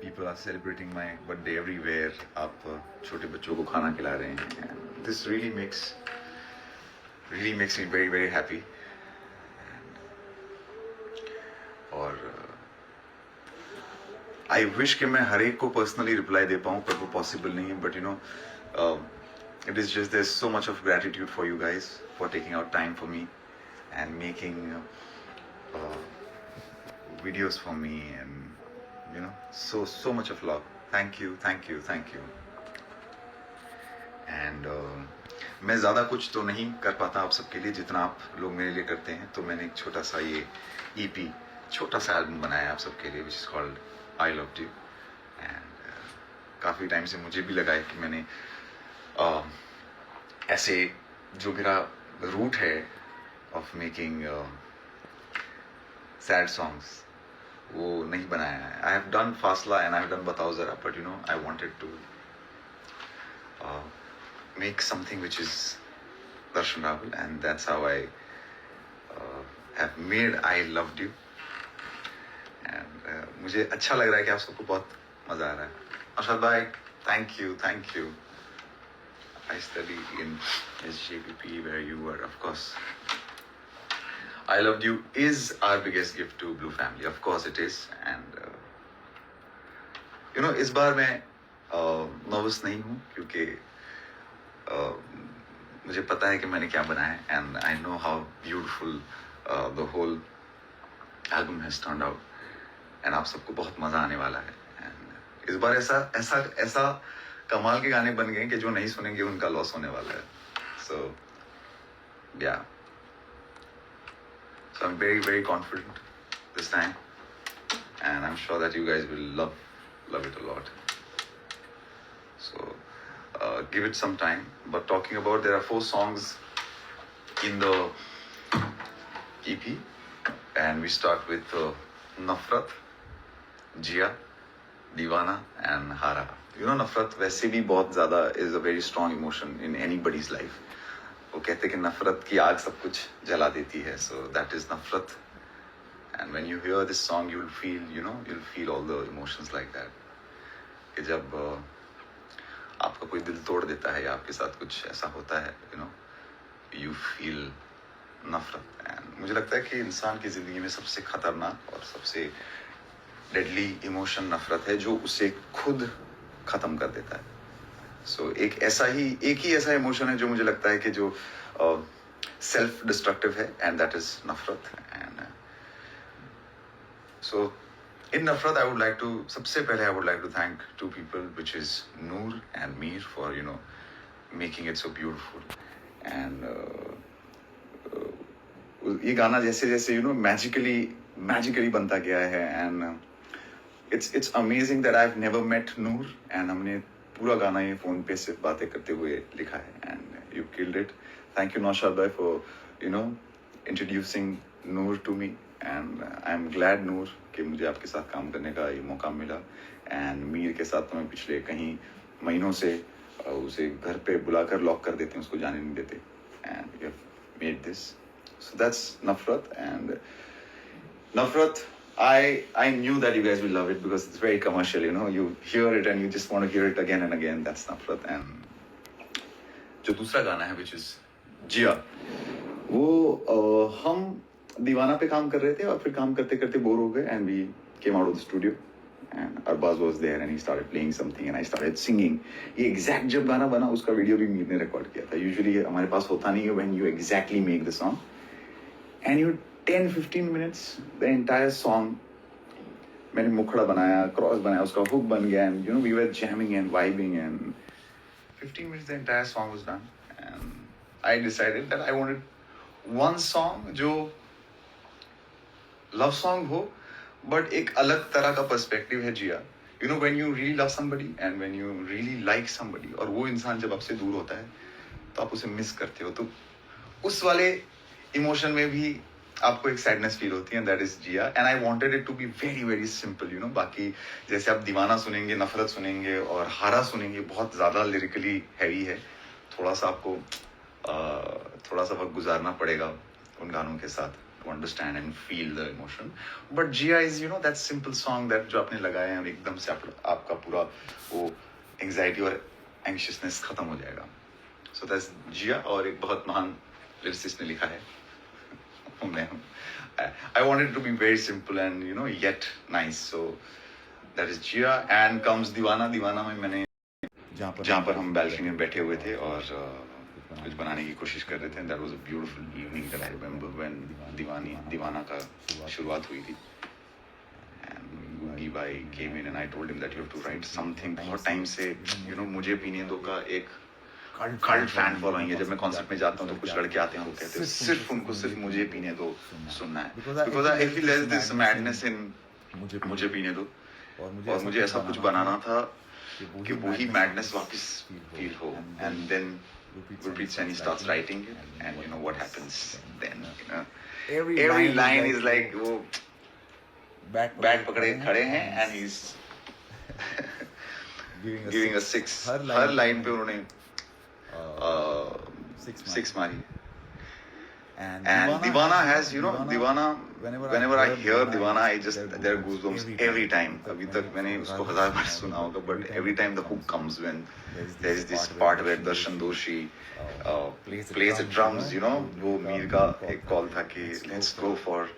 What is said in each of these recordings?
people are celebrating my birthday everywhere. आप छोटे बच्चों को खाना खिला रहे हैं. This really makes me very very happy. और I wish कि मैं हर एक को personally reply दे पाऊँ, पर वो possible नहीं है. But you know, it is just there's so much of gratitude for you guys for taking out time for me and making videos for me, and you know, so much of love. Thank you. And मैं ज़्यादा कुछ तो नहीं कर पाता आप सबके लिए जितना आप लोग मेरे लिए करते हैं. तो मैंने एक छोटा सा ये EP, छोटा सा एल्बम बनाया आप सबके लिए, which is called I Loved You. And काफ़ी टाइम से मुझे भी लगा है कि मैंने ऐसे जो मेरा रूट है ऑफ मेकिंग सैड सॉन्ग्स वो नहीं बनाया है. I have done Faasla and I have done Batao Zara, but you know I wanted to make something which is Darshan Rahul, and that's how I have made I Loved You. And मुझे अच्छा लग रहा है कि आप सबको बहुत मज़ा आ रहा है. अरशद भाई, thank you. I study in SJPP where you were, of course. I Loved You is our biggest gift to Blue Family, of course it is. And you know, इस बार मैं नर्वस नहीं हूँ क्योंकि मुझे पता है कि मैंने क्या बनाया है, and I know how beautiful the whole album has turned out, and आप सबको बहुत मज़ा आने वाला है. एंड इस बार ऐसा कमाल के गाने बन गए कि जो नहीं सुनेंगे उनका लॉस होने वाला है. सो या, so I'm very very confident this time, and I'm sure that you guys will love it a lot. So give it some time. But talking about, there are 4 songs in the EP, and we start with Nafrat, Jia, Deewana and Hara. You know, Nafrat वैसे भी बहुत ज़्यादा is a very strong emotion in anybody's life. वो कहते हैं कि नफरत की आग सब कुछ जला देती है. So that is Nafrat, and when you hear this song you'll feel all the emotions like that. कि जब आपका कोई दिल तोड़ देता है या आपके साथ कुछ ऐसा होता है, you feel नफरत. एंड मुझे लगता है कि इंसान की ज़िंदगी में सबसे खतरनाक और सबसे डेडली इमोशन नफरत है, जो उसे खुद ख़त्म कर देता है. सो एक ही ऐसा इमोशन है जो मुझे लगता है कि जो सेल्फ डिस्ट्रक्टिव है, एंड दैट इज नफरत. एंड सो in Nafrat, सबसे पहले I would like to thank 2 people, which is Noor and Mir, for making it so beautiful. And ये गाना जैसे magically बनता गया है, and it's amazing that I've never met Noor, and हमने पूरा गाना ये फोन पे सिर्फ बातें करते हुए लिखा है, and you killed it. Thank you Naushad bhai for introducing Noor to me, and I'm glad Noor कि मुझे आपके साथ काम करने का ये मौका मिला. एंड मीर के साथ तो मैं पिछले कहीं महीनों से उसे घर पे बुलाकर लॉक कर देते हैं, उसको जाने नहीं देते. And we have made this, so that's Nafrat. And Nafrat, I knew that you guys will love it because it's very commercial, you hear it and you just want to hear it again and again. That's Nafrat. And जो दूसरा गाना है which is जिया, वो हम दीवाना पे काम कर रहे थे और फिर काम करते करते बोर हो गए, and we came out of the studio, and Arbaaz was there and he started playing something and I started singing. ये एग्जैक्ट जब गाना बना उसका वीडियो भी मीर ने रिकॉर्ड किया था. यूजुअली हमारे पास होता नहीं है when you exactly make the song, and you 10-15 minutes the entire song मैंने मुखड़ा बनाया, क्रॉस बनाया, उसका हुक बन गया, and we were jamming and vibing, and 15 minutes the entire song was done. And I decided that I wanted one song जो love song हो, but एक अलग तरह का पर्सपेक्टिव है जिया. When you really love somebody and when you really like somebody, और वो इंसान जब आपसे दूर होता है तो आप उसे मिस करते हो, तो उस वाले इमोशन में भी आपको एक सैडनेस फील होती है, that is Jiya. And I wanted it to be very very simple. बाकी जैसे आप दीवाना सुनेंगे, नफरत सुनेंगे और हारा सुनेंगे, बहुत ज़्यादा लिरिकली हैवी है. थोड़ा सा आपको थोड़ा सा वक्त गुजारना पड़ेगा उन गानों के साथ. to understand and feel the emotion. But Jia is, you know, that simple song that जो आपने लगाया है और एकदम से आपका पूरा वो anxiety और anxiousness खत्म हो जाएगा. So that's Jia और एक बहुत महान lyricist ने लिखा है. मैं हूँ. I wanted it to be very simple and, you know, yet nice. So that is Jia and comes Deewana. Deewana में मैंने जहाँ पर हम balcony में बैठे हुए थे और कुछ बनाने की कोशिश कर रहे थे. That was a beautiful evening that I remember when दीवाना का शुरुआत हुई थी. And Googie Bhai came in and I told him that you have to write something. बहुत टाइम से, you know, मुझे पीने दो का एक कल्ट फैन फॉलोइंग है. जब मैं कॉन्सर्ट में जाता हूँ तो कुछ लड़के आते हैं, वो कहते हैं सिर्फ उनको सिर्फ मुझे पीने दो सुनना है. Because I feel there's this madness in मुझे पीने दो. और मुझे ऐसा कुछ बनाना था कि वही मैडनेस वापस फील हो. And then Gurpreet Saini starts writing it, and you know what happens then. You know, every line is like वो बैट पकड़े खड़े हैं and he's giving a six. Her line पे उन्होंने six मारी. And Deewana has, you know, Deewana, whenever I hear Deewana, I just, there are goosebumps every time. अभी तक मैंने उसको 1000 बार सुना होगा, but every time the hook comes when there is this part where Darshan Doshi plays the drums, you know, वो मीर का एक call था कि let's go for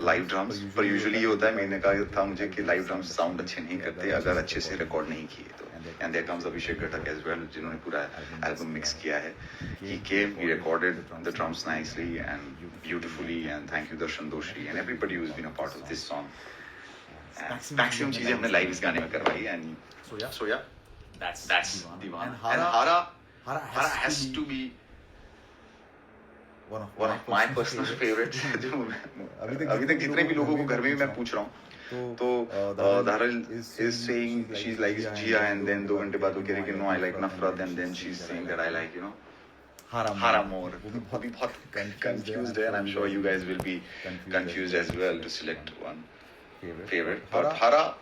live drums. पर usually ये होता है, मीर ने कहा था मुझे कि live drums sound अच्छे नहीं करते अगर अच्छे से record नहीं किए तो. And there comes Abhishek Ghatak as well, जिन्होंने पूरा album mix किया है. He came, he recorded the drums nicely and beautifully, and thank you Darshan Doshi and everybody who's been a part of this song. Maximum चीजें हमने live इस गाने में करवाई. And so yeah, that's Deewana. And Hara has to be one of my personal favorite. जो अभी तक जितने भी लोगों को घर में भी मैं पूछ रहा हूँ तो Dharal is saying she likes Jia, and then 2 घंटे बाद वो कह रही कि no I like Nafrat, and then she's saying that I like, you know, Hara more. वो भी बहुत confused है, and I'm sure you guys will be confused as well to select one favorite. But Hara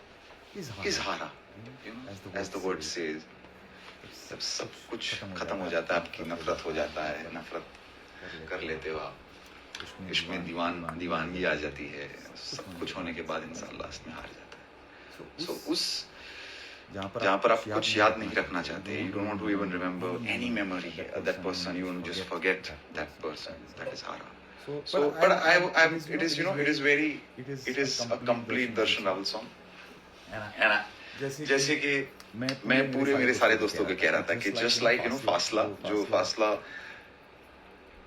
is Hara, you know, as the word says. जब सब कुछ खत्म हो जाता है, आपकी नफरत हो जाता है, नफरत कर लेते हो आप, इश्क में दीवानगी आ जाती है, सब कुछ होने के बाद इंसान लास्ट में हार जाता है. So उस जहाँ पर आप कुछ याद नहीं रखना चाहते, you don't want to even remember any memory of that person, you want to just forget that person. That is Hara. So but it is, you know, it is a complete Darshan Rawal song. And जैसे कि मैं पूरे मेरे सारे दोस्तों को कह रहा था कि just like, you know, फासला, जो फासला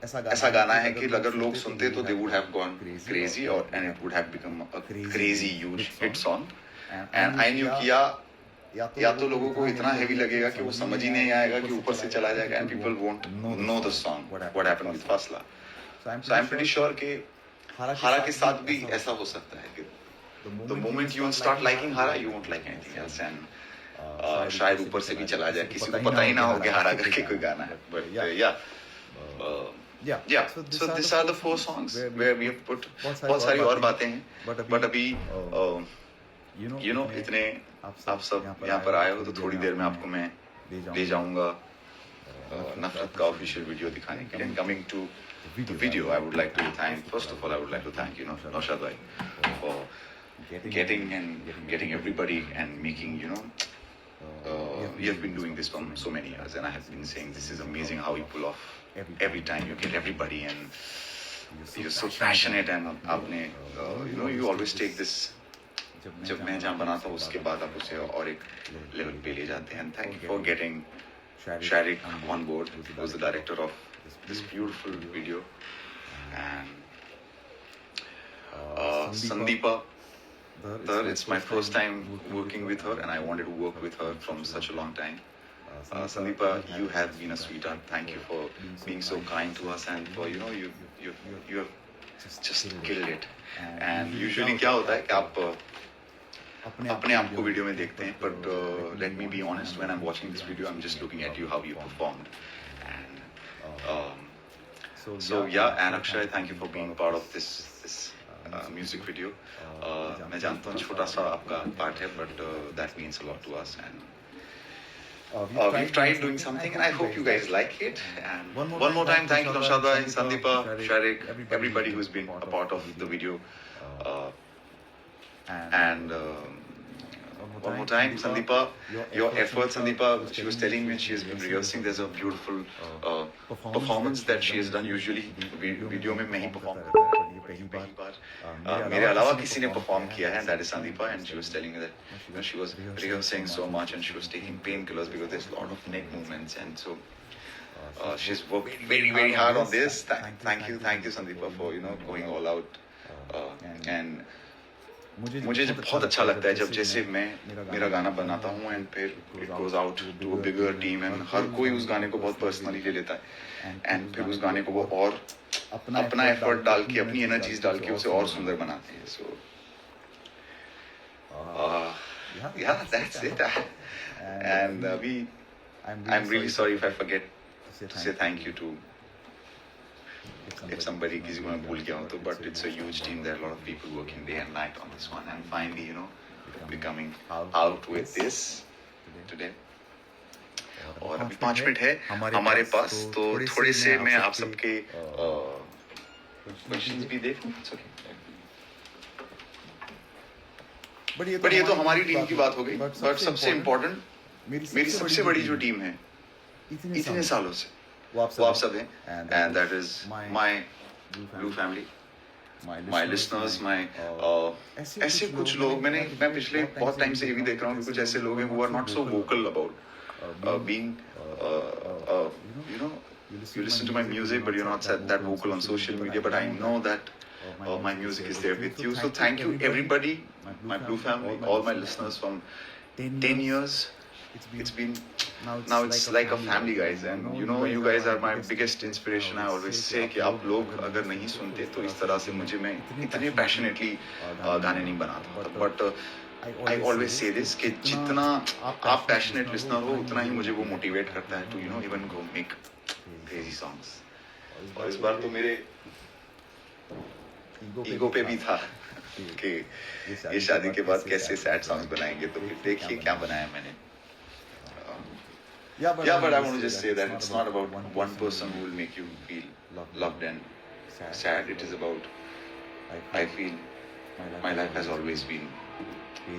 ऐसा गाना है कि अगर लोग सुनते तो they would have gone crazy and it would have become a crazy huge hit song. And I knew कि या तो लोगों को इतना heavy लगेगा कि वो समझ ही नहीं आएगा कि ऊपर से चला जाएगा, and people won't know the song what happened with Fasla. So I'm pretty sure कि Hara के साथ भी ऐसा हो सकता है कि the moment you start liking Hara, you won't like anything else, and शायद ऊपर से भी चला जाए, किसी को पता ही ना हो कि Hara करके कोई गाना है. But yeah, so these are the 4 songs where we have put बहुत सारी और बातें हैं, but अभी you know, इतने आप सब यहाँ पर आए हो तो थोड़ी देर में आपको मैं ले जाऊंगा नफरत का ऑफिशियल वीडियो दिखाने के लिए. Coming to the video, I would like to thank, first of all, I would like to thank, you know, Naushad bhai for getting everybody and making, you know, we have been doing this for so many years, and I have been saying this is amazing how you pull off every time you get everybody, and you're so passionate, and आपने you know, you always take this, जब मैं जहाँ बनाता हूँ उसके बाद आप उसे और एक लेवल पे ले जाते हैं. Thank you for getting Sharik on board, who was the director of this beautiful video, and Sandeepa. It's my first time working with her, and I wanted to work with her from such a long time. Sandeepa, you have been a sweetheart. Thank you for being so kind to us, and for, you know, you have just killed it. And usually क्या होता है कि आप अपने आप को video में देखते हैं, but let me be honest, when I'm watching this video, I'm just looking at you, how you performed, and so yeah, and Akshay, thank you for being part of this music video. मैं जानता हूँ छोटा सा आपका part है, but that means a lot to us, and we've tried doing something, and I hope you guys like it. And one more time, thank you, Naushad bhai, Sandeepa, Sharik, everybody who's been a part of the video. Uh, and one more time, Sandeepa, your efforts, Sandeepa, she was telling me she has been rehearsing. There's a beautiful performance that she has done. Usually video में मैं ही perform करता हूँ, but ये पहली बार मेरे अलावा किसी ने perform किया है, and that is Sandeepa. And she was telling me that she was rehearsing so much, and she was taking painkillers because there's a lot of neck movements, and so she's worked very hard on this. Thank you, Sandeepa, for going all out. And मुझे जब बहुत अच्छा लगता है जब जैसे मैं मेरा गाना बनाता हूँ एंड फिर it goes out to a bigger team and हर कोई उस गाने को बहुत पर्सनली ले लेता है एंड फिर उस गाने को वो और अपना एफर्ट डाल के अपनी एनर्जीज डाल के उसे और सुंदर बनाते हैं. सो yeah, that's it. And I'm really sorry if I forget to say thank you to if somebody किसी को मैं भूल गया हूँ तो, but it's a huge team. There are a lot of people working day and night on this one, and finally we're coming out with this today. और अभी 5 minute है हमारे पास, तो थोड़े से मैं आप सबके क्वेश्चंस भी देखूं. बट ये तो हमारी टीम की बात हो गई. बट सबसे इम्पोर्टेंट मेरी सबसे बड़ी जो टीम है इतने सालों से वो आप सब हैं, and that is my blue family, my listeners, my ऐसे कुछ लोग मैं पिछले बहुत टाइम से ये भी देख रहा हूँ कि कुछ ऐसे लोग हैं who are not so vocal about being you listen to my music but you're not that vocal on social media, but I know that my music is there with you. So thank you everybody, my blue family, all my listeners from 10 years. It's been now it's like a family, guys, and you guys are my biggest inspiration. I always say कि आप लोग अगर नहीं सुनते तो इस तरह से मैं इतने passionately गाने नहीं बनाता. But I always say this कि जितना आप passionate listener हो उतना ही मुझे वो motivate करता है to even go make crazy songs. और इस बार तो मेरे ईगो पे भी था कि ये शादी के बाद कैसे sad songs बनाएंगे, तो फिर देखिए क्या बनाया मैंने. Yeah, but I want to just say that it's not about one person who will make you feel loved and sad. It is about, I feel my life has always been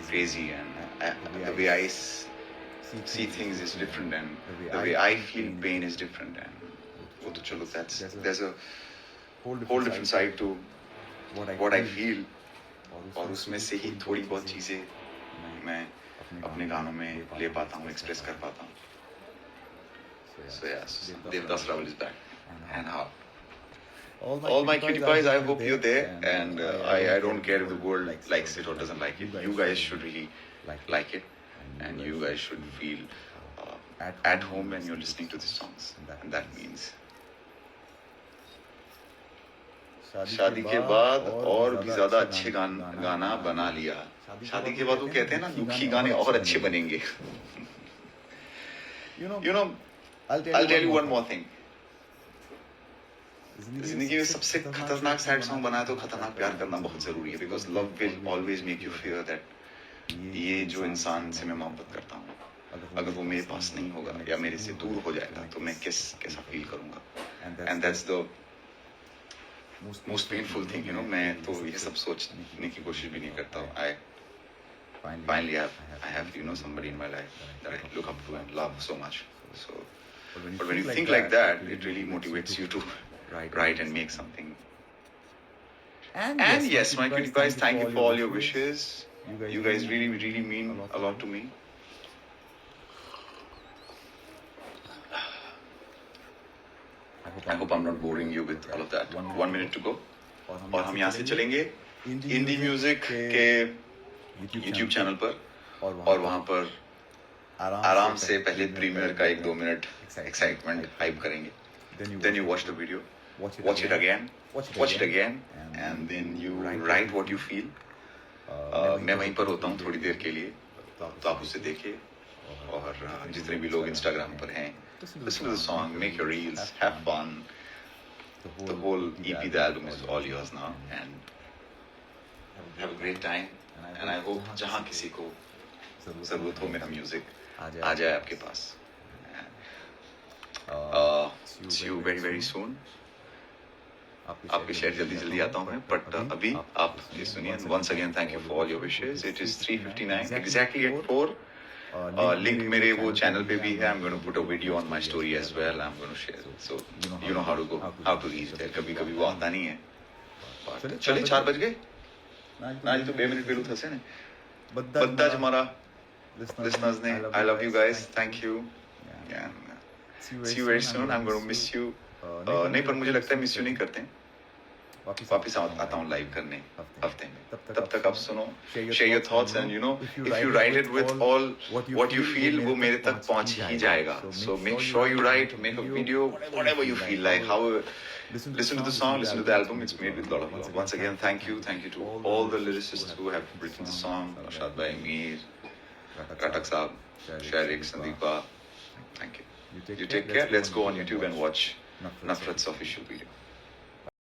crazy, and the way I see things is different, and the way I feel pain is different. And wo to chalo, there's a whole different side to what I feel, और उसमें से ही थोड़ी बहुत चीजें मैं अपने गानों में ले पाता हूँ, एक्सप्रेस कर पाता हूँ. So yes, Devdas Rawal is back, and how? All my cutie pies, I hope you're there, and I don't care if the world likes it or doesn't like it. You guys should really like it, and you guys should feel at home when you're listening to the songs, and that means शादी के बाद और भी ज्यादा अच्छे गाना बना लिया. शादी के बाद वो कहते हैं ना दुखी गाने और अच्छे बनेंगे. I'll tell you one more thing. जिंदगी में सबसे खतरनाक सैड सॉन्ग बनाया तो खतरनाक प्यार करना बहुत जरूरी है, because love will always make you fear that ये जो इंसान से मैं मोहब्बत करता हूँ अगर वो मेरे पास नहीं होगा या मेरे से दूर हो जाएगा तो मैं कैसा फील करूँगा. And that's the most painful thing, मैं तो ये सब सोचने की कोशिश भी नहीं करता हूँ. Finally I have somebody in my life that I look up to and love so much. So but when you think like that, it really motivates you to write and make something. And yes, my cutie guys, thank you for all your wishes. You guys really mean a lot to me. I hope I'm not boring you with all of that. 1 minute to go. और हम यहाँ से चलेंगे indie music के YouTube channel पर, और वहाँ पर आराम से पहले प्रीमियर का 1-2 मिनट एक्साइटमेंट हाइप करेंगे. Then you watch the video, watch it again, and then you write what you feel. मैं वहीं पर होता हूँ थोड़ी देर के लिए, तो आप उसे देखिए. और जितने भी लोग इंस्टाग्राम पर हैं, listen to the song, make your reels, have fun. The whole EP, the album is all yours now, and have a great time. And I hope जहाँ किसी को ज़रूरत हो मेरा म्यूज़िक आ जाए आपके पास. See you very very soon. आपके share जल्दी जल्दी आता हूँ मैं, बट अभी आप ये सुनिए. Once again thank you for all your wishes. It is 3:59 exactly at 4. Link मेरे वो चैनल पे भी है. I am going to put a video on my story as well. I am going to share. So you know how to reach there. कभी कभी वो आता नहीं है. चलिए 4 बज गए ना जी. तो 2 मिनट પેલું થશે ને. બધા જ મારા listeners ને I love you guys. Thank you. And see you very soon. I'm going to miss you. नहीं, पर मुझे लगता है मिस यू नहीं करते हैं. वापिस आता हूँ लाइव करने हफ्ते में. तब तक आप सुनो, share your thoughts and you know if you right it with all what you feel, वो मेरे तक पहुंच ही जाएगा. So make sure you right, make a video, whatever you feel like. How listen to the song, listen to the album. It's made with a lot of love. Once again, thank you to all the lyricists who have written the song. Arshad Bhai, Mir, Ratak Saab, Sharik, Sandeepa. Thank you. You take care. Let's go on YouTube and watch Nafrat's official video.